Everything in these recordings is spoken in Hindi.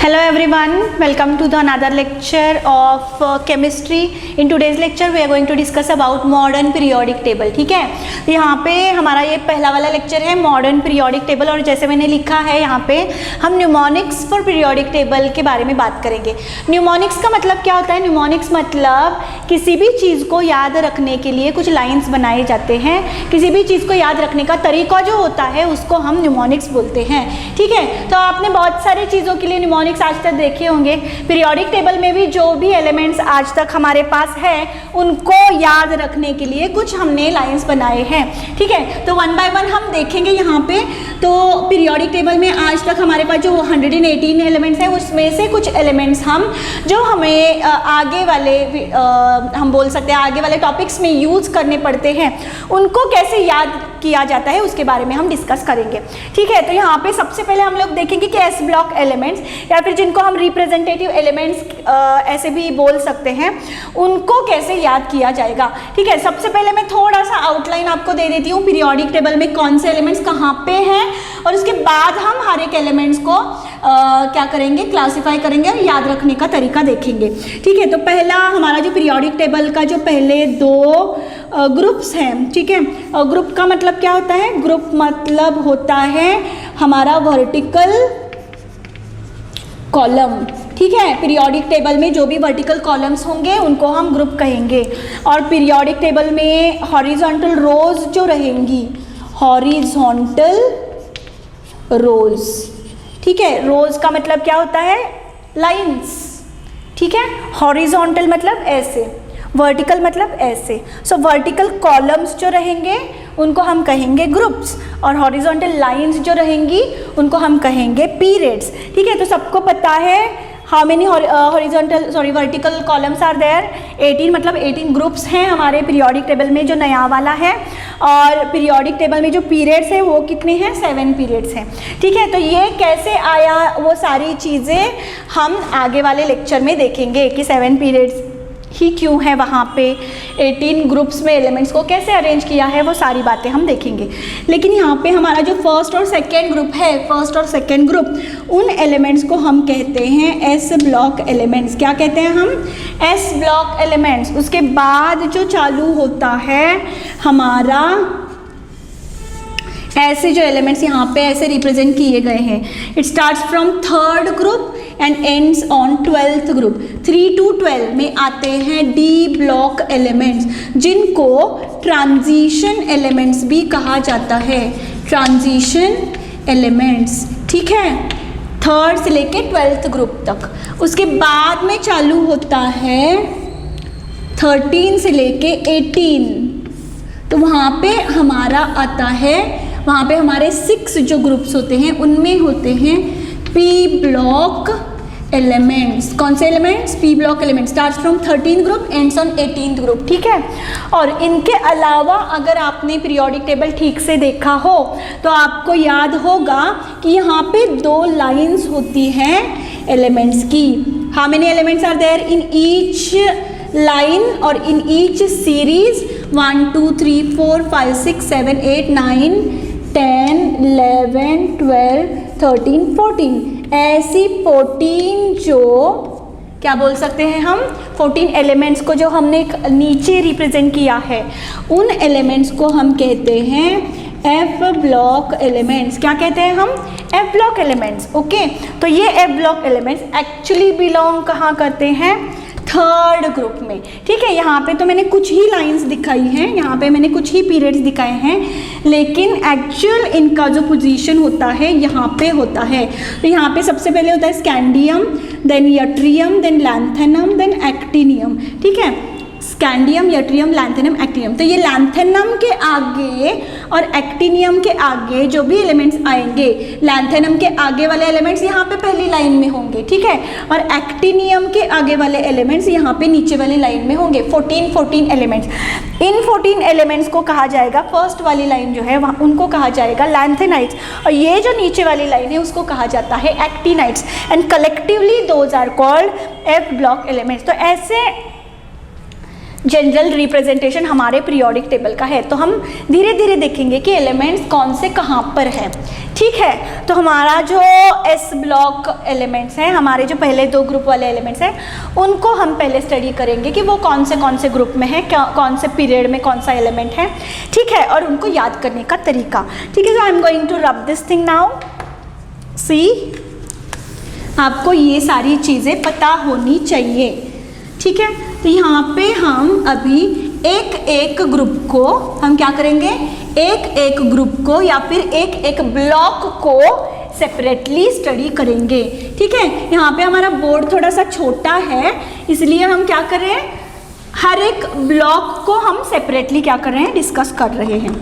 Hello everyone, welcome to the another lecture of chemistry. In today's lecture we are going to discuss about modern periodic table. ठीक है, यहाँ पे हमारा ये पहला वाला लेक्चर है मॉडर्न पीरियोडिक टेबल और जैसे मैंने लिखा है यहाँ पे हम न्यूमोनिक्स फॉर पीरियोडिक टेबल के बारे में बात करेंगे। न्यूमोनिक्स का मतलब क्या होता है? न्यूमोनिक्स मतलब किसी भी चीज़ को याद रखने के लिए कुछ लाइन्स बनाए जाते हैं, किसी भी चीज़ को याद रखने का तरीका जो होता है उसको हम न्यूमोनिक्स बोलते हैं। ठीक है, तो आपने बहुत सारी चीज़ों के लिए न्यूमोनिक्स आज तक देखे होंगे। पीरियोडिक टेबल में भी जो भी एलिमेंट्स आज तक हमारे पास है उनको याद रखने के लिए कुछ हमने लाइंस बनाए हैं। ठीक है, तो वन बाय वन हम देखेंगे यहाँ पे। तो पीरियोडिक टेबल में आज तक हमारे पास जो 118 एलिमेंट्स हैं उसमें से कुछ एलिमेंट्स हम जो हमें आगे वाले हम बोल सकते हैं आगे वाले टॉपिक्स में यूज़ करने पड़ते हैं उनको कैसे याद किया जाता है उसके बारे में हम डिस्कस करेंगे। ठीक है, तो यहाँ पे सबसे पहले हम लोग देखेंगे कि एस ब्लॉक एलिमेंट्स या फिर जिनको हम रिप्रेजेंटेटिव एलिमेंट्स ऐसे भी बोल सकते हैं उनको कैसे याद किया जाएगा। ठीक है, सबसे पहले मैं थोड़ा सा आउटलाइन आपको दे देती हूँ पीरियोडिक टेबल में कौन से एलिमेंट्स कहाँ पे हैं और उसके बाद हम हर एक एलिमेंट्स को क्या करेंगे, क्लासीफाई करेंगे और याद रखने का तरीका देखेंगे। ठीक है, तो पहला हमारा जो पीरियोडिक टेबल का जो पहले दो ग्रुप्स हैं। ठीक है, ग्रुप का मतलब क्या होता है? ग्रुप मतलब होता है हमारा वर्टिकल कॉलम। ठीक है, पीरियोडिक टेबल में जो भी वर्टिकल कॉलम्स होंगे उनको हम ग्रुप कहेंगे और पीरियोडिक टेबल में हॉरिजॉन्टल रोज जो रहेंगी, हॉरिजॉन्टल रोज। ठीक है, रोज का मतलब क्या होता है? लाइंस। ठीक है, हॉरिजॉन्टल मतलब ऐसे, वर्टिकल मतलब ऐसे। सो वर्टिकल कॉलम्स जो रहेंगे उनको हम कहेंगे ग्रुप्स और हॉरिजॉन्टल लाइंस जो रहेंगी उनको हम कहेंगे पीरियड्स। ठीक है, तो सबको पता है how many vertical columns are there? 18, मतलब 18 ग्रुप्स हैं हमारे पीरियोडिक टेबल में जो नया वाला है। और पीरियोडिक टेबल में जो पीरियड्स हैं वो कितने हैं? 7 पीरियड्स हैं। ठीक है, तो ये कैसे आया वो सारी चीज़ें हम आगे वाले लेक्चर में देखेंगे कि 7 पीरियड्स ही क्यों है, वहाँ पे 18 ग्रुप्स में एलिमेंट्स को कैसे अरेंज किया है, वो सारी बातें हम देखेंगे। लेकिन यहाँ पे हमारा जो फर्स्ट और सेकंड ग्रुप है, फर्स्ट और सेकंड ग्रुप, उन एलिमेंट्स को हम कहते हैं एस ब्लॉक एलिमेंट्स। क्या कहते हैं हम? S block elements. उसके बाद जो चालू होता है हमारा ऐसे जो एलिमेंट्स यहाँ पे ऐसे रिप्रेजेंट किए गए हैं, it starts from third group and ends on 12th group. 3 to 12 में आते हैं डी ब्लॉक एलिमेंट्स जिनको ट्रांजिशन एलिमेंट्स भी कहा जाता है। Transition elements. ठीक है, थर्ड से लेके 12th ग्रुप तक। उसके बाद में चालू होता है 13 से लेके 18, तो वहाँ पे हमारा आता है, वहाँ पे हमारे 6 जो ग्रुप्स होते हैं उनमें होते हैं पी ब्लॉक एलिमेंट्स। कौन से elements? P block elements. Starts from 13th group ends on 18th group. ठीक है, और इनके अलावा अगर आपने पीरियोडिक टेबल ठीक से देखा हो तो आपको याद होगा कि यहाँ पे 2 लाइंस होती हैं एलिमेंट्स की। How many elements are there in each line और इन ईच सीरीज? 1 2 3 4 5 6 7 8 9 10 11 12 13 14, ऐसी 14 जो क्या बोल सकते हैं हम? 14 एलिमेंट्स को जो हमने नीचे रिप्रेजेंट किया है उन एलिमेंट्स को हम कहते हैं एफ ब्लॉक एलिमेंट्स। क्या कहते हैं हम? F block elements. ओके, तो ये F block elements actually belong कहाँ करते हैं? थर्ड ग्रुप में। ठीक है, यहाँ पे तो मैंने कुछ ही लाइंस दिखाई हैं, यहाँ पे मैंने कुछ ही पीरियड्स दिखाए हैं, लेकिन एक्चुअल इनका जो पोजीशन होता है यहाँ पे होता है। तो यहाँ पे सबसे पहले होता है scandium, then yttrium, then lanthanum, then actinium. ठीक है, स्कैंडियम, यट्रियम, लैंथेनम, एक्टिनियम। तो ये लैंथेनम के आगे और एक्टिनियम के आगे जो भी एलिमेंट्स आएंगे, लैंथेनम के आगे वाले एलिमेंट्स यहाँ पे पहली लाइन में होंगे। ठीक है, और एक्टिनियम के आगे वाले एलिमेंट्स यहाँ पे नीचे वाली लाइन में होंगे। 14 एलिमेंट्स। इन 14 एलिमेंट्स को कहा जाएगा, फर्स्ट वाली लाइन जो है वहाँ उनको कहा जाएगा लैंथेनाइट्स और ये जो नीचे वाली लाइन है उसको कहा जाता है actinides and collectively those are called F block elements. तो ऐसे जनरल रिप्रेजेंटेशन हमारे पीरियोडिक टेबल का है। तो हम धीरे धीरे देखेंगे कि एलिमेंट्स कौन से कहाँ पर है। ठीक है, तो हमारा जो एस ब्लॉक एलिमेंट्स हैं, हमारे जो पहले 2 ग्रुप वाले एलिमेंट्स हैं, उनको हम पहले स्टडी करेंगे कि वो कौन से ग्रुप में है, कौन से पीरियड में कौन सा एलिमेंट है। ठीक है, और उनको याद करने का तरीका। ठीक है, so I am going to rub this thing now. See, आपको ये सारी चीज़ें पता होनी चाहिए। ठीक है, तो यहाँ पे हम अभी एक एक ग्रुप को हम क्या करेंगे, एक एक ग्रुप को या फिर एक एक ब्लॉक को सेपरेटली स्टडी करेंगे। ठीक है, यहाँ पे हमारा बोर्ड थोड़ा सा छोटा है, इसलिए हम क्या कर रहे हैं, हर एक ब्लॉक को हम सेपरेटली क्या कर रहे हैं, डिस्कस कर रहे हैं।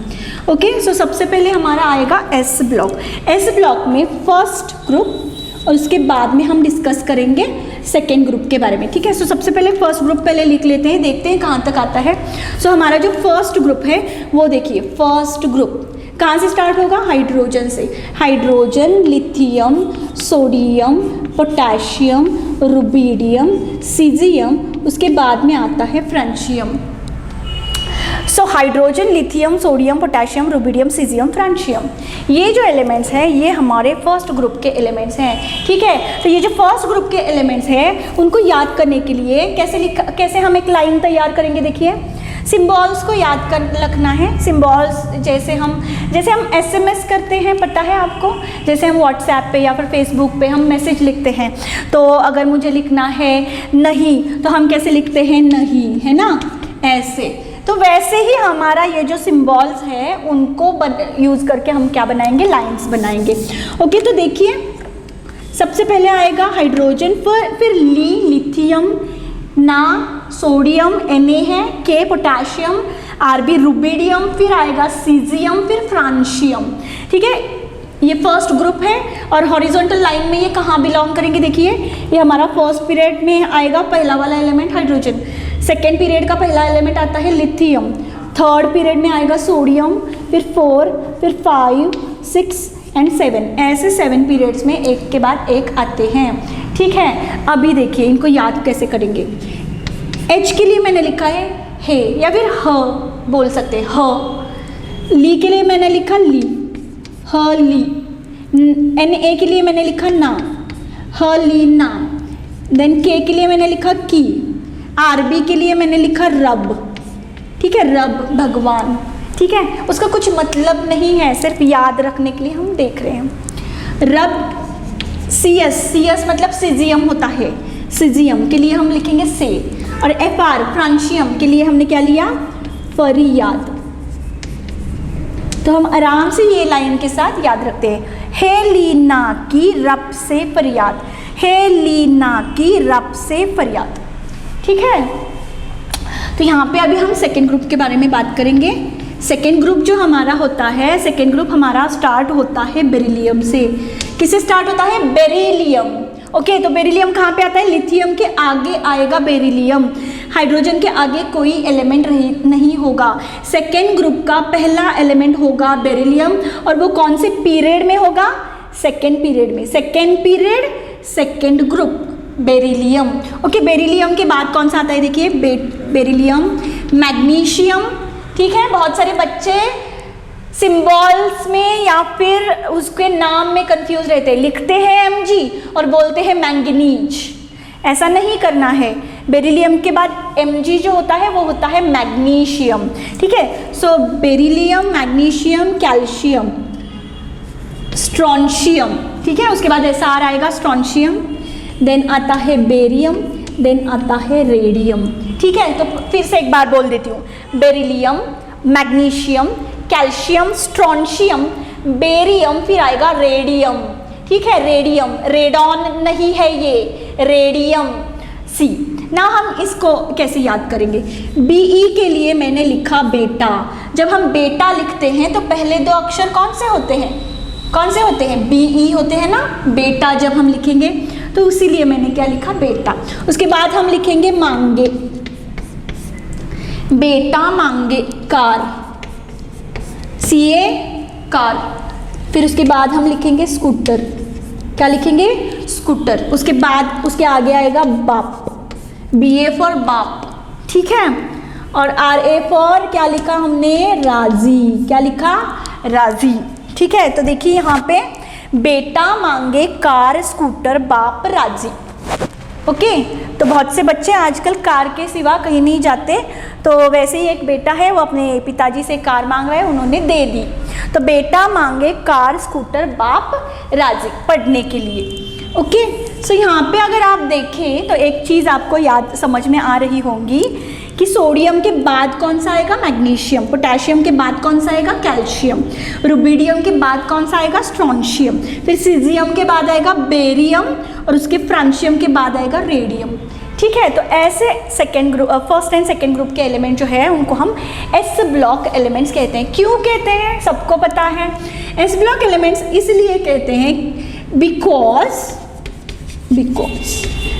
ओके, सो सबसे पहले हमारा आएगा एस ब्लॉक। एस ब्लॉक में फर्स्ट ग्रुप और उसके बाद में हम डिस्कस करेंगे सेकेंड ग्रुप के बारे में। ठीक है, सो सबसे पहले फर्स्ट ग्रुप पहले लिख लेते हैं, देखते हैं कहाँ तक आता है। सो हमारा जो फर्स्ट ग्रुप है वो देखिए, फर्स्ट ग्रुप कहाँ से स्टार्ट होगा, हाइड्रोजन से। Hydrogen, lithium, sodium, potassium, rubidium, caesium, उसके बाद में आता है francium. So hydrogen, lithium, sodium, potassium, rubidium, caesium, francium, ये जो एलिमेंट्स हैं ये हमारे फर्स्ट ग्रुप के एलिमेंट्स हैं। ठीक है, तो ये जो फर्स्ट ग्रुप के एलिमेंट्स हैं उनको याद करने के लिए कैसे हम एक लाइन तैयार करेंगे। देखिए, सिम्बॉल्स को याद कर रखना है। सिम्बॉल्स जैसे हम SMS करते हैं, पता है आपको, जैसे हम व्हाट्सएप पे या फिर फेसबुक पे हम मैसेज लिखते हैं, तो अगर मुझे लिखना है नहीं तो हम कैसे लिखते हैं, नहीं, है ना, ऐसे। तो वैसे ही हमारा ये जो सिम्बॉल्स है उनको यूज़ करके हम क्या बनाएंगे, लाइंस बनाएंगे। ओके, तो देखिए सबसे पहले आएगा हाइड्रोजन, फिर लिथियम, ना सोडियम, Na है, K पोटेशियम, Rb रुबिडियम, फिर आएगा सीजियम, फिर फ्रांशियम। ठीक है, ये फर्स्ट ग्रुप है और हॉरिजॉन्टल लाइन में ये कहाँ बिलोंग करेंगे, देखिए ये हमारा फर्स्ट पीरियड में आएगा पहला वाला एलिमेंट हाइड्रोजन, सेकेंड पीरियड का पहला एलिमेंट आता है लिथियम, थर्ड पीरियड में आएगा सोडियम, फिर 4, फिर 5, 6 एंड 7, ऐसे 7 पीरियड्स में एक के बाद एक आते हैं। ठीक है, अभी देखिए इनको याद कैसे करेंगे। H के लिए मैंने लिखा है या फिर ह बोल सकते हैं, ह। ली के लिए मैंने लिखा ली, ह ली। Na के लिए मैंने लिखा ना, ह ली ना। देन K के लिए मैंने लिखा की। Rb के लिए मैंने लिखा रब। ठीक है, रब भगवान। ठीक है, उसका कुछ मतलब नहीं है, सिर्फ याद रखने के लिए हम देख रहे हैं। रब, CS मतलब सीजियम होता है, सीजियम के लिए हम लिखेंगे से। और FR फ्रांशियम के लिए हमने क्या लिया, फरियाद। तो हम आराम से ये लाइन के साथ याद रखते हैं, हे लीना की रब से फरियाद, हे लीना की रब से फरियाद। ठीक है, तो यहाँ पे अभी हम सेकेंड ग्रुप के बारे में बात करेंगे। सेकेंड ग्रुप जो हमारा होता है, सेकेंड ग्रुप हमारा स्टार्ट होता है बेरिलियम से। किससे स्टार्ट होता है, बेरिलियम। ओके, तो बेरिलियम कहाँ पे आता है, लिथियम के आगे आएगा बेरिलियम, हाइड्रोजन के आगे कोई एलिमेंट नहीं होगा। सेकेंड ग्रुप का पहला एलिमेंट होगा बेरिलियम, और वो कौन से पीरियड में होगा, सेकेंड पीरियड में। Second period second group beryllium. Okay, beryllium के बाद कौन सा आता है, देखिए बेरिलियम, मैग्नीशियम। ठीक है, बहुत सारे बच्चे सिंबल्स में या फिर उसके नाम में कंफ्यूज रहते हैं, लिखते हैं Mg और बोलते हैं मैंगनीज। ऐसा नहीं करना है, बेरिलियम के बाद Mg जो होता है वो होता है मैग्नीशियम। ठीक है, सो बेरिलियम, मैग्नीशियम, कैल्शियम, स्ट्रोंशियम। ठीक है, उसके बाद Sr आएगा स्ट्रोंशियम, देन आता है बेरियम, देन आता है रेडियम। ठीक है, तो फिर से एक बार बोल देती हूँ, beryllium, magnesium, calcium, strontium, barium, फिर आएगा रेडियम। ठीक है, रेडियम, रेडॉन नहीं है ये, रेडियम सी। ना हम इसको कैसे याद करेंगे, Be के लिए मैंने लिखा बेटा। जब हम बेटा लिखते हैं तो पहले 2 अक्षर कौन से होते हैं, कौन से होते हैं, Be होते हैं ना, बेटा जब हम लिखेंगे तो इसीलिए मैंने क्या लिखा, बेटा। उसके बाद हम लिखेंगे मांगे, बेटा मांगे, कार, CA कार। फिर उसके बाद हम लिखेंगे स्कूटर, क्या लिखेंगे, स्कूटर। उसके बाद उसके आगे आएगा बाप, BA फॉर बाप। ठीक है, और RA फॉर क्या लिखा हमने, राजी। क्या लिखा, राजी। ठीक है, तो देखिए यहाँ पे बेटा मांगे कार स्कूटर बाप राजी। ओके, तो बहुत से बच्चे आजकल कार के सिवा कहीं नहीं जाते, तो वैसे ही एक बेटा है वो अपने पिताजी से कार मांग रहा है, उन्होंने दे दी। तो बेटा मांगे कार स्कूटर बाप राजी पढ़ने के लिए। ओके, सो यहाँ पे अगर आप देखें तो एक चीज़ आपको याद समझ में आ रही होंगी कि सोडियम के बाद कौन सा आएगा, मैग्नीशियम। पोटेशियम के बाद कौन सा आएगा, कैल्शियम। रुबिडियम के बाद कौन सा आएगा, स्ट्रोंशियम। फिर सीजियम के बाद आएगा बेरियम और उसके फ्रांशियम के बाद आएगा रेडियम। ठीक है, तो ऐसे second group, first and second group के एलिमेंट जो है उनको हम एस ब्लॉक एलिमेंट्स कहते हैं। क्यों कहते हैं, सबको पता है। एस ब्लॉक एलिमेंट्स इसलिए कहते हैं because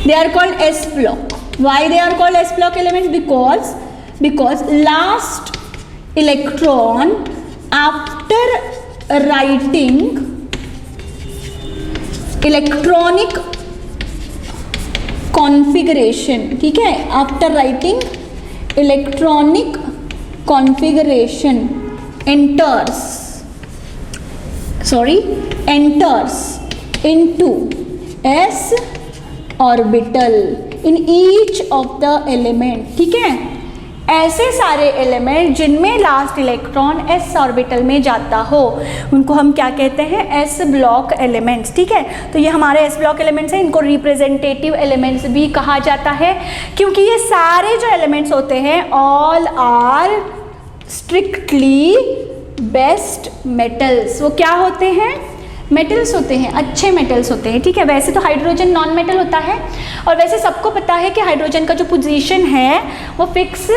they are called S block. Why they are called S block elements? Because last electron after writing electronic configuration, ठीक है, after writing electronic configuration enters into S orbital in each of the element। ठीक है, ऐसे सारे एलिमेंट जिनमें लास्ट इलेक्ट्रॉन s ऑर्बिटल में जाता हो उनको हम क्या कहते हैं, s ब्लॉक एलिमेंट्स। ठीक है, तो ये हमारे s ब्लॉक एलिमेंट्स हैं, इनको रिप्रेजेंटेटिव एलिमेंट्स भी कहा जाता है क्योंकि ये सारे जो एलिमेंट्स होते हैं all are strictly best metals. वो क्या होते हैं, मेटल्स होते हैं, अच्छे मेटल्स होते हैं। ठीक है, वैसे तो हाइड्रोजन नॉन मेटल होता है और वैसे सबको पता है कि हाइड्रोजन का जो पोजीशन है वो फिक्स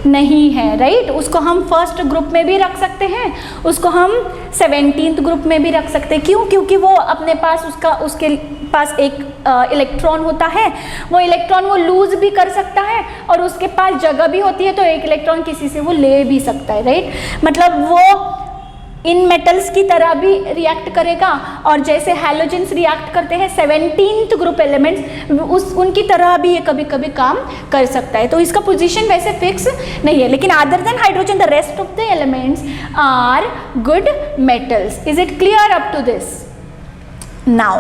नहीं है, राइट। उसको हम फर्स्ट ग्रुप में भी रख सकते हैं, उसको हम 17th ग्रुप में भी रख सकते हैं। क्यों, क्योंकि वो अपने पास उसके पास एक इलेक्ट्रॉन होता है, वो इलेक्ट्रॉन वो लूज भी कर सकता है और उसके पास जगह भी होती है, तो एक इलेक्ट्रॉन किसी से वो ले भी सकता है, राइट। मतलब वो इन मेटल्स की तरह भी रिएक्ट करेगा और जैसे हैलोजेंस रिएक्ट करते हैं 17th ग्रुप एलिमेंट्स उनकी तरह भी ये कभी कभी काम कर सकता है। तो इसका पोजीशन वैसे फिक्स नहीं है, लेकिन other than hydrogen the rest of the elements are good metals. Is it clear up to this? Now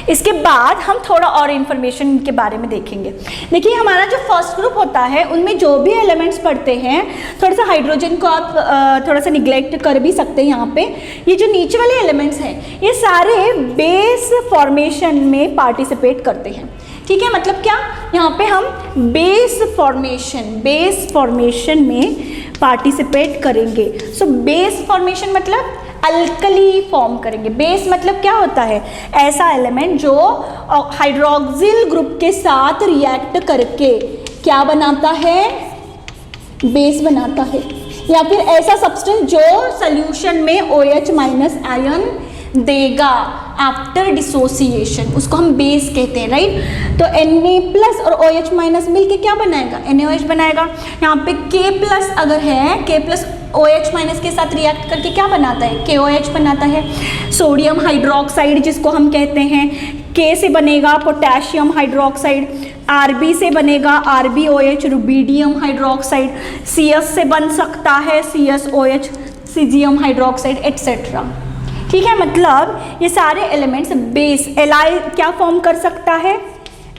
इसके बाद हम थोड़ा और इन्फॉर्मेशन के बारे में देखेंगे। देखिए, हमारा जो फर्स्ट ग्रुप होता है उनमें जो भी एलिमेंट्स पढ़ते हैं, थोड़ा सा हाइड्रोजन को आप थोड़ा सा निग्लेक्ट कर भी सकते हैं। यहाँ पे ये जो नीचे वाले एलिमेंट्स हैं ये सारे बेस फॉर्मेशन में पार्टिसिपेट करते हैं। ठीक है, मतलब क्या, यहाँ पे हम बेस फॉर्मेशन में पार्टिसिपेट करेंगे। सो बेस फॉर्मेशन मतलब अल्कली फॉर्म करेंगे। बेस मतलब क्या होता है, ऐसा एलिमेंट जो हाइड्रोक्सिल ग्रुप के साथ रिएक्ट करके क्या बनाता है, बेस बनाता है। या फिर ऐसा सब्सटेंस जो सॉल्यूशन में OH माइनस आयन देगा आफ्टर डिसोसिएशन, उसको हम बेस कहते हैं, राइट। तो Na प्लस और OH माइनस मिलके क्या बनाएगा, NaOH बनाएगा। यहाँ पे K प्लस अगर है, K प्लस OH माइनस के साथ रिएक्ट करके क्या बनाता है, KOH बनाता है। सोडियम हाइड्रोक्साइड जिसको हम कहते हैं, K से बनेगा पोटेशियम हाइड्रोक्साइड, Rb से बनेगा RbOH रुबिडियम हाइड्रोक्साइड, CS से बन सकता है CSOH सीजियम हाइड्रोक्साइड एट्सेट्रा। ठीक है, मतलब ये सारे एलिमेंट्स बेस Li क्या फॉर्म कर सकता है,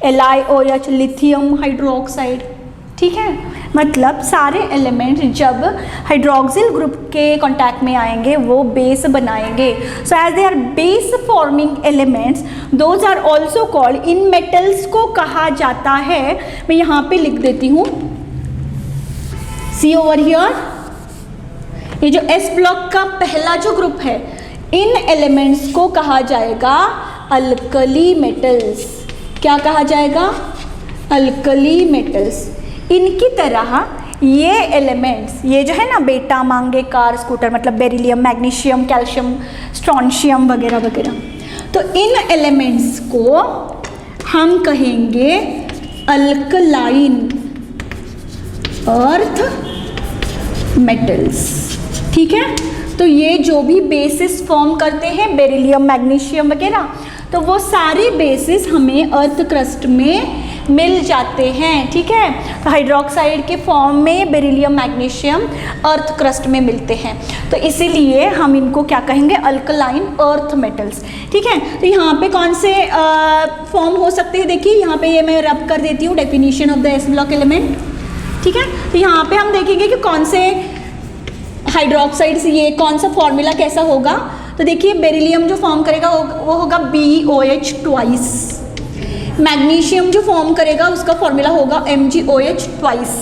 LiOH लिथियम हाइड्रोक्साइड। ठीक है, मतलब सारे एलिमेंट्स जब हाइड्रोक्सिल ग्रुप के कांटेक्ट में आएंगे वो बेस बनाएंगे। So as they are base forming elements those are also called, इन मेटल्स को कहा जाता है, मैं यहाँ पे लिख देती हूँ, सी ओवर हियर, ये जो एस ब्लॉक का पहला जो ग्रुप है इन एलिमेंट्स को कहा जाएगा अल्कली मेटल्स। क्या कहा जाएगा, अल्कली मेटल्स। इनकी तरह ये एलिमेंट्स, ये जो है ना बेटा मांगे कार स्कूटर, मतलब बेरिलियम, मैग्नीशियम, कैल्शियम, स्ट्रोंशियम वगैरह वगैरह, तो इन एलिमेंट्स को हम कहेंगे अल्कलाइन अर्थ मेटल्स। ठीक है, तो ये जो भी बेसिस फॉर्म करते हैं बेरिलियम, मैग्नीशियम वगैरह, तो वो सारे बेसिस हमें अर्थ क्रस्ट में मिल जाते हैं, ठीक है। तो हाइड्रोक्साइड के फॉर्म में बेरिलियम मैग्नीशियम अर्थ क्रस्ट में मिलते हैं, तो इसीलिए हम इनको क्या कहेंगे, अल्कलाइन अर्थ मेटल्स, ठीक है। तो यहाँ पे कौन से फॉर्म हो सकते हैं, देखिए यहाँ पे ये मैं रब कर देती हूँ definition of the S block element, ठीक है। तो यहाँ पे हम देखेंगे कि कौन से हाइड्रोक्साइड्स, ये कौन सा फॉर्मूला कैसा होगा। तो देखिए बेरिलियम जो फॉर्म करेगा वो होगा BOH ट्वाइस, मैग्नीशियम जो फॉर्म करेगा उसका फॉर्मूला होगा MgOH ट्वाइस,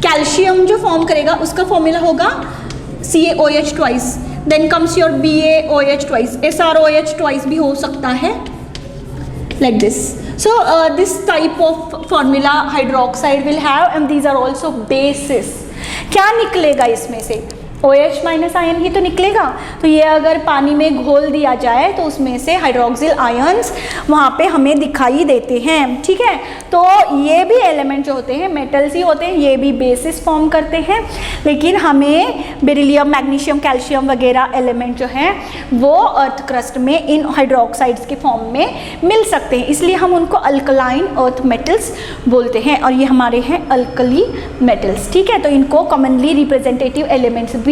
कैल्शियम जो फॉर्म करेगा उसका फॉर्मूला होगा CaOH twice, then comes your BaOH twice, SrOH twice भी हो सकता है, like this. So this type of formula hydroxide will have and these are also bases. क्या निकलेगा इसमें से, OH माइनस आयन ही तो निकलेगा। तो ये अगर पानी में घोल दिया जाए तो उसमें से हाइड्रोक्सिल आयन्स वहाँ पे हमें दिखाई देते हैं, ठीक है। तो ये भी एलिमेंट जो होते हैं मेटल्स ही होते हैं, ये भी बेसिस फॉर्म करते हैं, लेकिन हमें बेरिलियम मैग्नीशियम कैल्शियम वगैरह एलिमेंट जो हैं वो अर्थ क्रस्ट में इन हाइड्रोक्साइड्स के फॉर्म में मिल सकते हैं, इसलिए हम उनको अल्कलाइन अर्थ मेटल्स बोलते हैं, और ये हमारे हैं अल्कली मेटल्स, ठीक है। तो इनको कॉमनली रिप्रेजेंटेटिव एलिमेंट्स भी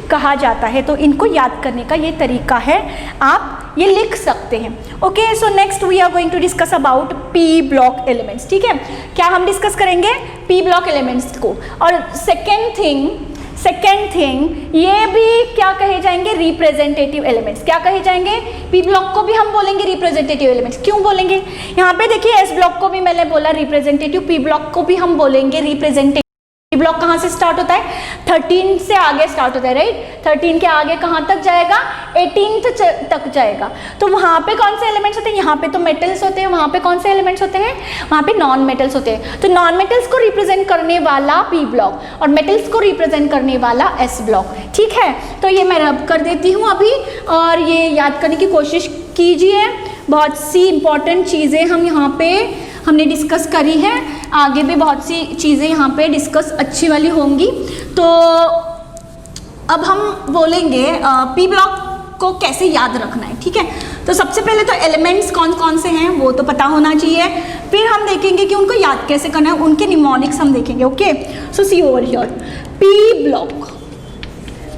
कहा जाता है। तो इनको याद करने का ये तरीका है, आप ये लिख सकते हैं। Okay, so next we are going to discuss about P block elements, ठीक है। क्या हम डिस्कस करेंगे, पी ब्लॉक एलिमेंट्स को। और सेकेंड थिंग ये भी क्या कहे जाएंगे, रिप्रेजेंटेटिव एलिमेंट्स। क्या कहे जाएंगे, पी ब्लॉक को भी हम बोलेंगे रिप्रेजेंटेटिव एलिमेंट्स। क्यों बोलेंगे, यहाँ पे देखिए एस ब्लॉक को भी मैंने बोला रिप्रेजेंटेटिव, पी ब्लॉक को भी हम बोलेंगे रिप्रेजेंटेटिव। ब्लॉक कहाँ से स्टार्ट होता है, 13 से आगे स्टार्ट होता है, राइट। 13 के आगे कहाँ तक जाएगा, 18th तक जाएगा। तो वहाँ पे कौन से एलिमेंट्स होते हैं, यहाँ पे तो मेटल्स होते हैं, वहाँ पे कौन से एलिमेंट्स होते हैं, वहाँ पे नॉन मेटल्स होते हैं। तो नॉन मेटल्स को रिप्रेजेंट करने वाला पी ब्लॉक और मेटल्स को रिप्रेजेंट करने वाला एस ब्लॉक, ठीक है। तो ये मैं रब कर देती हूँ अभी, और ये याद करने की कोशिश कीजिए। बहुत सी इंपॉर्टेंट चीज़ें हम यहाँ पे हमने डिस्कस करी है, आगे भी बहुत सी चीज़ें यहाँ पे डिस्कस अच्छी वाली होंगी। तो अब हम बोलेंगे पी ब्लॉक को कैसे याद रखना है, ठीक है। तो सबसे पहले तो एलिमेंट्स कौन कौन से हैं वो तो पता होना चाहिए, फिर हम देखेंगे कि उनको याद कैसे करना है, उनके निमोनिक्स हम देखेंगे। Okay, so see over here P block.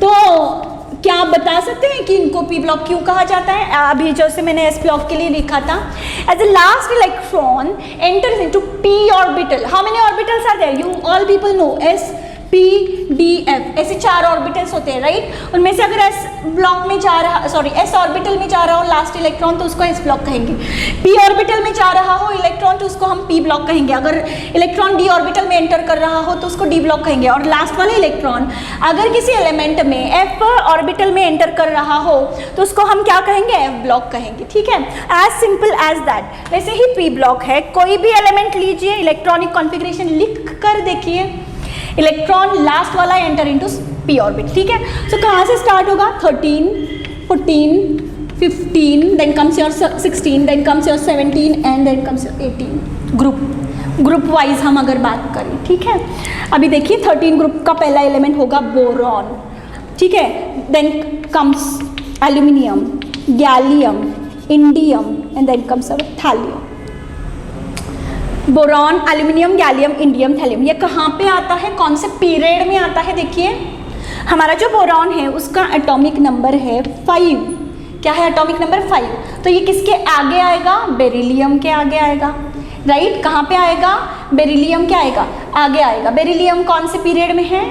तो क्या आप बता सकते हैं कि इनको पी ब्लॉक क्यों कहा जाता है। अभी जैसे मैंने एस ब्लॉक के लिए लिखा था, as the last electron enters into P orbital. How many orbitals are there, you all people know, S P D F, ऐसे 4 ऑर्बिटल्स होते हैं, राइट। उनमें से अगर एस ब्लॉक में जा रहा, सॉरी एस ऑर्बिटल में जा रहा हो लास्ट इलेक्ट्रॉन तो उसको एस ब्लॉक कहेंगे। पी ऑर्बिटल में जा रहा हो इलेक्ट्रॉन तो उसको हम पी ब्लॉक कहेंगे। अगर इलेक्ट्रॉन डी ऑर्बिटल में एंटर कर रहा हो तो उसको डी ब्लॉक कहेंगे। और लास्ट वाला इलेक्ट्रॉन अगर किसी एलिमेंट में एफ ऑर्बिटल में एंटर कर रहा हो तो उसको हम क्या कहेंगे, एफ ब्लॉक कहेंगे, ठीक है। As simple as that. वैसे ही पी ब्लॉक है, कोई भी एलिमेंट लीजिए, इलेक्ट्रॉनिक कॉन्फ़िगरेशन लिख कर देखिए, इलेक्ट्रॉन लास्ट वाला एंटर इनटू पी ऑर्बिट, ठीक है। सो कहाँ से स्टार्ट होगा, 13, 14, 15, then comes your 16, then comes your 17 and then comes your 18। Group wise हम अगर बात करें, ठीक है। अभी देखिए 13 ग्रुप का पहला एलिमेंट होगा बोरॉन, ठीक है। Then comes aluminium, gallium, indium and then comes our thallium. Boron, aluminium, gallium, indium, thallium, ये कहाँ पे आता है, कौन से पीरियड में आता है। देखिए हमारा जो बोरॉन है उसका एटॉमिक नंबर है 5। क्या है एटॉमिक नंबर 5। तो ये किसके आगे आएगा, बेरिलियम के आगे आएगा, राइट। कहाँ पे आएगा, बेरिलियम के आएगा, आगे आएगा। बेरिलियम कौन से पीरियड में है,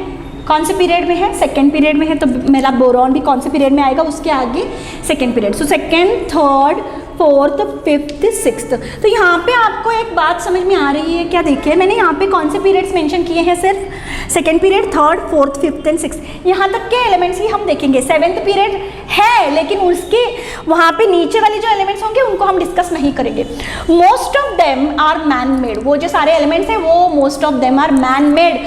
कौन से पीरियड में है, सेकेंड पीरियड में है। तो मेरा बोरॉन भी कौन से पीरियड में आएगा, उसके आगे second period. So second, third, fourth, fifth, sixth. तो यहाँ पे आपको एक बात समझ में आ रही है क्या, देखिए मैंने यहाँ पे कौन से पीरियड्स मेंशन किए हैं, सिर्फ second period, third, fourth, fifth and sixth, यहाँ तक के एलिमेंट्स ही हम देखेंगे। 7th पीरियड है लेकिन उसके वहाँ पे नीचे वाले जो एलिमेंट्स होंगे उनको हम डिस्कस नहीं करेंगे। Most of them are man made, वो जो सारे एलिमेंट्स हैं वो most of them are man made.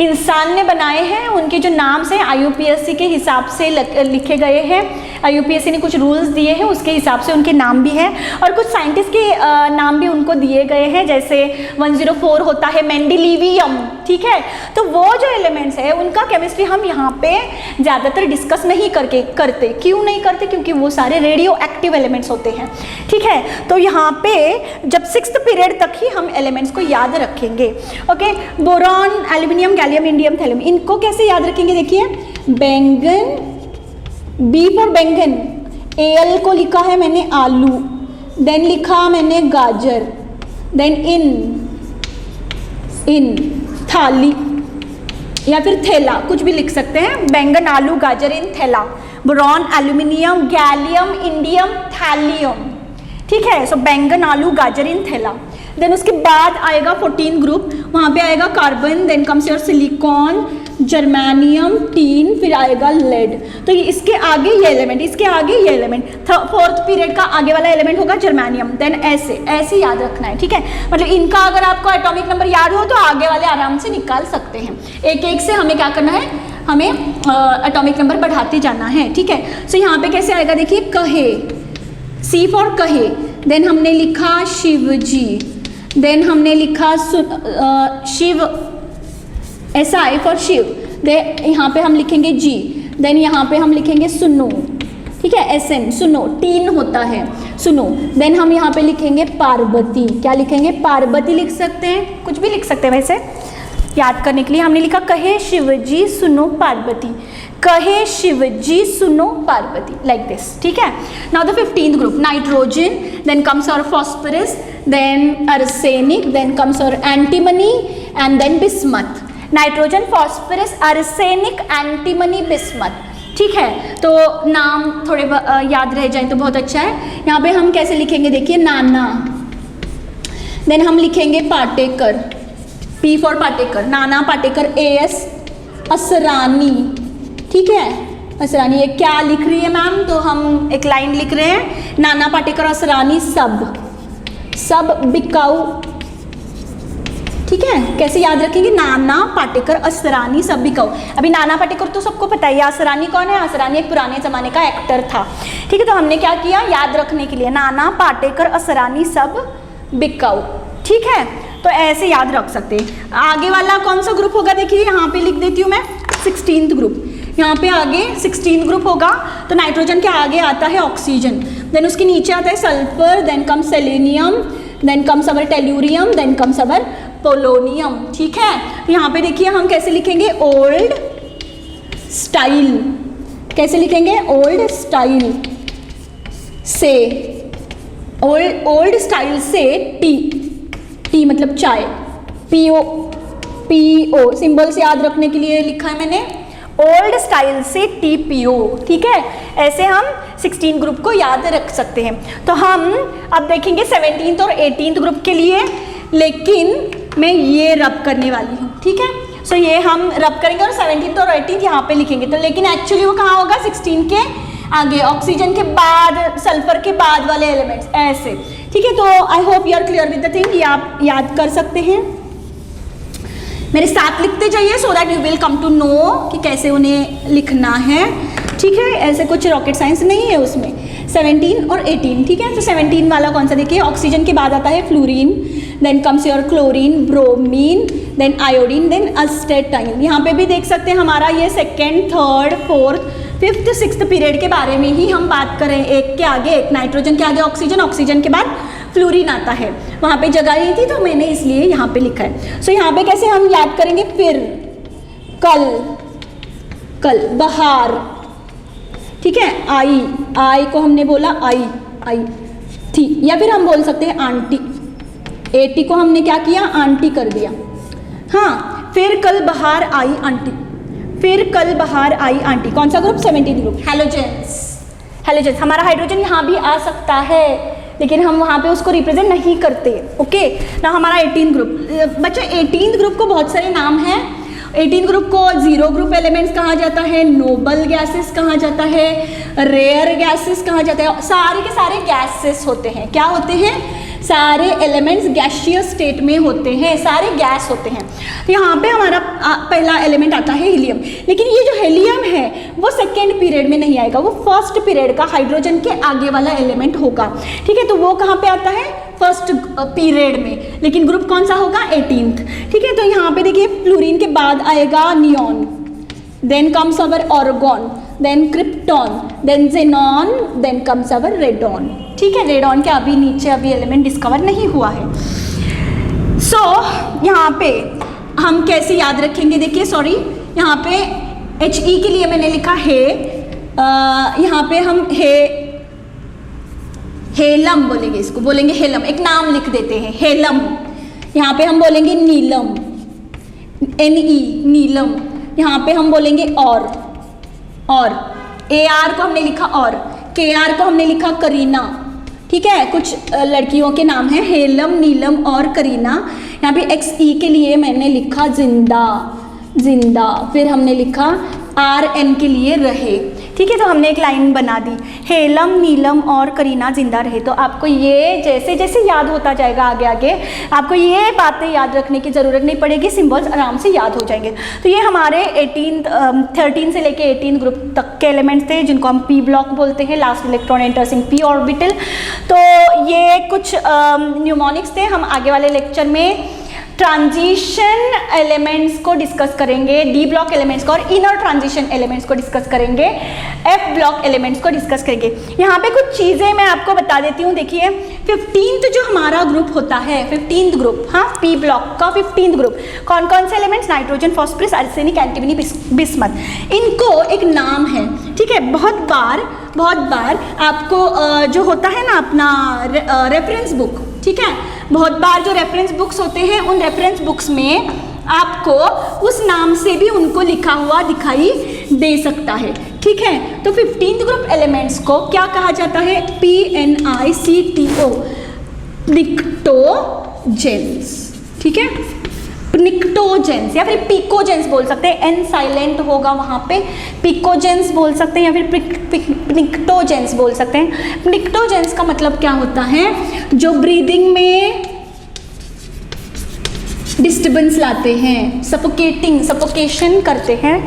इंसान ने बनाए हैं, उनके जो नाम से IUPAC के हिसाब से लिखे गए हैं। IUPAC ने कुछ रूल्स दिए हैं, उसके हिसाब से उनके नाम भी हैं और कुछ साइंटिस्ट के नाम भी उनको दिए गए हैं, जैसे 104 होता है मेंडेलिवियम, ठीक है। तो वो जो एलिमेंट्स है उनका केमिस्ट्री हम यहाँ पे ज़्यादातर डिस्कस नहीं करते। क्यों नहीं करते? क्योंकि वो सारे रेडियो एक्टिव एलिमेंट्स होते हैं, ठीक है। तो यहाँ पे जब 6th पीरियड तक ही हम एलिमेंट्स को याद रखेंगे। Okay, boron, aluminium, gallium, indium, thallium, इनको कैसे याद रखेंगे? देखिए, बैंगन, बी फॉर बैंगन, AL को लिखा है मैंने आलू, देन लिखा मैंने गाजर, देन इन थाली या फिर थैला, कुछ भी लिख सकते हैं। बैंगन, आलू, गाजर, इन, थैला, boron, aluminium, gallium, indium, thallium, ठीक है। सो बैंगन, आलू, गाजर, इन, थैला। देन उसके बाद आएगा 14 ग्रुप, वहाँ पे आएगा carbon, then comes your silicon, germanium, tin, फिर आएगा लेड। तो ये इसके आगे ये एलिमेंट, इसके आगे ये एलिमेंट, 4th पीरियड का आगे वाला एलिमेंट होगा जर्मेनियम। देन ऐसे याद रखना है, ठीक है। मतलब इनका अगर आपको एटॉमिक नंबर याद हो तो आगे वाले आराम से निकाल सकते हैं। एक एक से हमें क्या करना है, हमें एटॉमिक नंबर बढ़ाते जाना है, ठीक है। सो यहाँ पे कैसे आएगा? देखिए, कहे, C फॉर कहे, देन हमने लिखा शिव जी, देन हमने लिखा शिव, SI फॉर शिव, यहाँ पे हम लिखेंगे G, देन यहाँ पे हम लिखेंगे सुनो, ठीक है, SN, सुनो, टीन होता है सुनो। देन हम यहाँ पे लिखेंगे पार्वती, क्या लिखेंगे? पार्वती लिख सकते हैं, कुछ भी लिख सकते हैं वैसे याद करने के लिए। हमने लिखा कहे शिवजी सुनो पार्वती, कहे शिवजी सुनो पार्वती, लाइक दिस, ठीक है। Now the 15th group, nitrogen, then comes our phosphorus, then arsenic, then comes our antimony and then bismuth. Nitrogen, phosphorus, arsenic, antimony, bismuth, ठीक है। तो नाम थोड़े याद रह जाए तो बहुत अच्छा है। यहाँ पे हम कैसे लिखेंगे? देखिए, नाना, देन हम लिखेंगे Patekar, P for Patekar, Nana Patekar, AS, Asrani, ठीक है, असरानी। ये क्या लिख रही है मैम? तो हम एक लाइन लिख रहे हैं, नाना पाटेकर असरानी सब बिकाऊ, ठीक है। कैसे याद रखेंगे? नाना पाटेकर असरानी सब बिकाऊ। अभी नाना पाटेकर तो सबको पता है, असरानी कौन है? असरानी एक पुराने जमाने का एक्टर था, ठीक है। तो हमने क्या किया, याद रखने के लिए नाना पाटेकर असरानी सब बिकाऊ, ठीक है। तो ऐसे याद रख सकते हैं। आगे वाला कौन सा ग्रुप होगा? देखिए, यहाँ पे लिख देती हूँ मैं, 16th ग्रुप। यहाँ पे आगे 16th ग्रुप होगा, तो नाइट्रोजन के आगे आता है ऑक्सीजन, देन उसके नीचे आता है sulphur, then comes selenium, then comes our tellurium, then comes our polonium, ठीक है। तो यहाँ पे देखिए हम कैसे लिखेंगे? ओल्ड स्टाइल, कैसे लिखेंगे? ओल्ड स्टाइल से, ओल्ड स्टाइल से टी मतलब चाय, PO सिंबल्स याद रखने के लिए लिखा है मैंने, ओल्ड स्टाइल से TPO, ठीक है। ऐसे हम 16 ग्रुप को याद रख सकते हैं। तो हम अब देखेंगे 17th और 18th ग्रुप के लिए, लेकिन मैं ये रब करने वाली हूँ, ठीक है। सो ये हम रब करेंगे और 17th और 18th यहाँ पे लिखेंगे। तो लेकिन एक्चुअली वो कहाँ होगा? 16 के आगे, ऑक्सीजन के बाद, सल्फर के बाद वाले एलिमेंट्स, ऐसे, ठीक है। तो I hope you are clear with the thing, ये आप याद कर सकते हैं। मेरे साथ लिखते जाइए so that you will come to know कि कैसे उन्हें लिखना है, ठीक है। ऐसे कुछ रॉकेट साइंस नहीं है उसमें। 17 और 18, ठीक है। तो 17 वाला कौन सा? देखिए, ऑक्सीजन के बाद आता है fluorine, then comes your chlorine, bromine, then iodine, then astatine. यहाँ पे भी देख सकते हैं हमारा ये 2nd, 3rd, 4th, 5th, 6th period के बारे में ही हम बात करें। एक के आगे एक, नाइट्रोजन के आगे ऑक्सीजन, ऑक्सीजन के बाद फ्लोरीन आता है। वहाँ पे जगह नहीं थी तो मैंने इसलिए यहाँ पे लिखा है। सो यहाँ पे कैसे हम याद करेंगे? फिर, कल, बहार, ठीक है। आई को हमने बोला आई थी, या फिर हम बोल सकते हैं आंटी। 80 को हमने क्या किया? आंटी कर दिया। हाँ, फिर कल बहार आई आंटी, फिर कल बहार आई आंटी। कौन सा ग्रुप? 17 ग्रुप। हेलोजेंस, हमारा हाइड्रोजन यहाँ भी आ सकता है, लेकिन हम वहाँ पे उसको रिप्रेजेंट नहीं करते, ओके ना। हमारा 18 ग्रुप, बच्चों 18 ग्रुप को बहुत सारे नाम हैं। 18 ग्रुप को 0 ग्रुप एलिमेंट्स कहा जाता है, नोबल गैसेस कहा जाता है, रेयर गैसेस कहा जाता है। सारे के सारे गैसेस होते हैं। क्या होते हैं? सारे एलिमेंट्स गैसियस स्टेट में होते हैं, सारे गैस होते हैं। तो यहाँ पे हमारा पहला एलिमेंट आता है हीलियम, लेकिन ये जो हीलियम है वो सेकेंड पीरियड में नहीं आएगा, वो फर्स्ट पीरियड का हाइड्रोजन के आगे वाला एलिमेंट होगा। ठीक है, तो वो कहाँ पे आता है? फर्स्ट पीरियड में, लेकिन ग्रुप कौन सा होगा? 18th। ठीक है, तो यहाँ पे देखिए फ्लोरीन के बाद आएगा neon, then comes our argon, then krypton, then xenon, then comes our radon. ठीक है, रेडॉन के अभी नीचे अभी एलिमेंट डिस्कवर नहीं हुआ है। सो यहाँ पे हम कैसे याद रखेंगे? देखिए सॉरी, यहाँ पे HE के लिए मैंने लिखा है, यहाँ पे हम हेलम बोलेंगे, इसको बोलेंगे हेलम, एक नाम लिख देते हैं हेलम। यहाँ पे हम बोलेंगे नीलम, NE नीलम। यहाँ पे हम बोलेंगे और AR को हमने लिखा और, KR को हमने लिखा करीना। ठीक है, कुछ लड़कियों के नाम हैं हेलम, नीलम और करीना। यहाँ पे XE के लिए मैंने लिखा जिंदा, फिर हमने लिखा RN के लिए रहे। ठीक है, तो हमने एक लाइन बना दी, हेलम, नीलम और करीना जिंदा रहे। तो आपको ये जैसे जैसे याद होता जाएगा आगे आगे, आपको ये बातें याद रखने की ज़रूरत नहीं पड़ेगी, सिंबल्स आराम से याद हो जाएंगे। तो ये हमारे 13 से लेके 18 ग्रुप तक के एलिमेंट्स थे, जिनको हम P ब्लॉक बोलते हैं, last electron enters in P orbital. तो ये कुछ न्यूमोनिक्स थे। हम आगे वाले लेक्चर में ट्रांजिशन एलिमेंट्स को डिस्कस करेंगे, D ब्लॉक एलिमेंट्स को, और इनर ट्रांजिशन एलिमेंट्स को डिस्कस करेंगे, F ब्लॉक एलिमेंट्स को डिस्कस करेंगे। यहाँ पे कुछ चीज़ें मैं आपको बता देती हूँ। देखिए 15th जो हमारा ग्रुप होता है, 15th ग्रुप, हाँ P ब्लॉक का 15th ग्रुप, कौन कौन से elements? Nitrogen, phosphorus, arsenic, antimony, bismuth. इनको एक नाम है। ठीक है, बहुत बार आपको जो होता है ना अपना रेफरेंस बुक, ठीक है, बहुत बार जो रेफरेंस बुक्स होते हैं, उन रेफरेंस बुक्स में आपको उस नाम से भी उनको लिखा हुआ दिखाई दे सकता है। ठीक है, तो 15th ग्रुप एलिमेंट्स को क्या कहा जाता है? PNICTO, निक्टोजेंस। ठीक है, निक्टोजेंस या फिर पिकोजेंस बोल सकते हैं, N साइलेंट होगा वहाँ पे, पिकोजेंस बोल सकते हैं या फिर निक्टोजेंस बोल सकते हैं। निक्टोजेंस का मतलब क्या होता है? जो ब्रीदिंग में डिस्टर्बेंस लाते हैं, सफोकेशन करते हैं,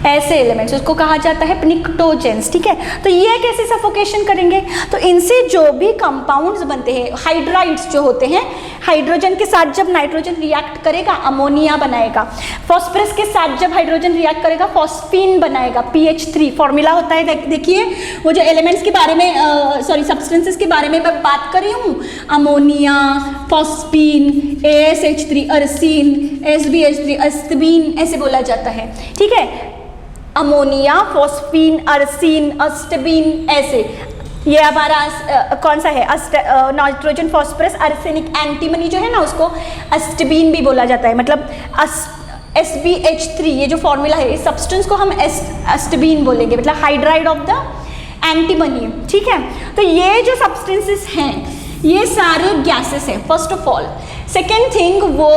ऐसे एलिमेंट्स, उसको कहा जाता है निक्टोजेंस। ठीक है, तो ये कैसे सफोकेशन करेंगे? तो इनसे जो भी कंपाउंड्स बनते हैं, हाइड्राइड्स जो होते हैं, हाइड्रोजन के साथ जब नाइट्रोजन रिएक्ट करेगा अमोनिया बनाएगा, फॉस्फोरस के साथ जब हाइड्रोजन रिएक्ट करेगा फॉस्फीन बनाएगा, PH3 फॉर्मूला होता है। देखिए वो जो एलिमेंट्स के बारे में सब्सटेंसेस के बारे में मैं बात कर रही हूँ, अमोनिया, फॉस्फीन, ASH3, अर्सीन, SBH3, अस्तबीन, ऐसे बोला जाता है। ठीक है, अमोनिया, फॉस्फीन, अर्सीन, अस्तबीन, ऐसे। ये हमारा कौन सा है? नाइट्रोजन, फॉस्फोरस, आर्सेनिक, एंटीमनी जो है ना, उसको अस्तबीन भी बोला जाता है। मतलब SBH3 ये जो फॉर्मूला है, इस सब्सटेंस को हम अस्तबीन बोलेंगे, मतलब हाइड्राइड ऑफ द एंटीमनी। ठीक है, तो ये जो सब्सटेंसेस हैं ये सारे गैसेस हैं first of all. Second thing, वो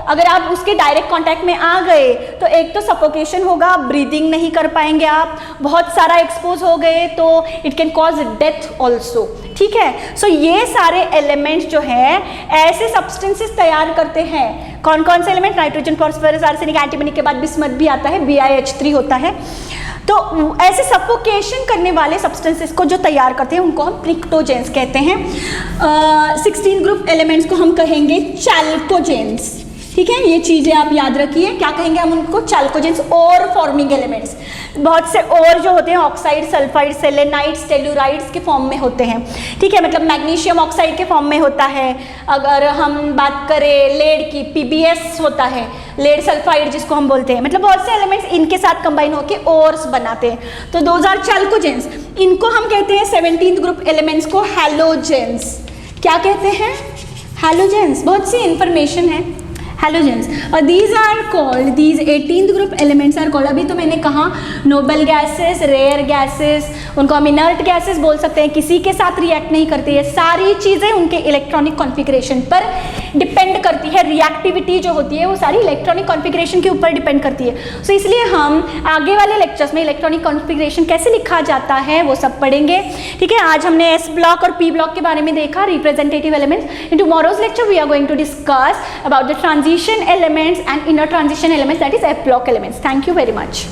अगर आप उसके डायरेक्ट कांटेक्ट में आ गए तो एक तो सफोकेशन होगा, ब्रीदिंग नहीं कर पाएंगे आप, बहुत सारा एक्सपोज हो गए तो it can cause death also. ठीक है, सो ये सारे एलिमेंट्स जो हैं ऐसे सब्सटेंसेस तैयार करते हैं। कौन कौन से element? Nitrogen, phosphorus, arsenic, antimony के बाद बिस्मथ भी आता है, BiH3 होता है। तो ऐसे सफोकेशन करने वाले सब्सटेंसेस को जो तैयार करते हैं उनको हम निक्टोजेंस कहते हैं। 16 ग्रुप एलिमेंट्स को हम कहेंगे चैल्कोजेंस। ठीक है, ये चीज़ें आप याद रखिए, क्या कहेंगे हम उनको? चैल्कोजेंस। और फॉर्मिंग एलिमेंट्स, बहुत से और जो होते हैं ऑक्साइड, सल्फाइड, सेलेनाइड्स, टेलुराइड्स के फॉर्म में होते हैं। ठीक है, मतलब मैग्नीशियम ऑक्साइड के फॉर्म में होता है। अगर हम बात करें लेड की, PbS होता है, लेड सल्फाइड जिसको हम बोलते हैं। मतलब बहुत से एलिमेंट्स इनके साथ कंबाइन होकर ओर्स बनाते हैं, तो दोज आर चैल्कोजेंस। इनको हम कहते हैं 17th ग्रुप एलिमेंट्स को हैलोजेंस। क्या कहते हैं? हैलोजेंस। बहुत सी इंफॉर्मेशन है, हैलोजेंस, और these are called, these 18th group elements are called, अभी तो मैंने कहा नोबल गैसेस, रेयर गैसेस, उनको हम इनर्ट गैसेस बोल सकते हैं, किसी के साथ रिएक्ट नहीं करती है, सारी चीज़ें उनके इलेक्ट्रॉनिक कॉन्फ़िगरेशन पर डिपेंड करती है, रिएक्टिविटी जो होती है वो सारी इलेक्ट्रॉनिक कॉन्फ़िगरेशन के ऊपर डिपेंड करती है। सो इसलिए हम आगे वाले लेक्चर्स में इलेक्ट्रॉनिक कॉन्फ़िगरेशन कैसे लिखा जाता है वो सब पढ़ेंगे, ठीक है। आज हमने एस ब्लॉक और पी ब्लॉक के बारे में देखा, representative elements. In tomorrow's lecture we are going to discuss about the transition elements and inner transition elements, that is F block elements. Thank you very much.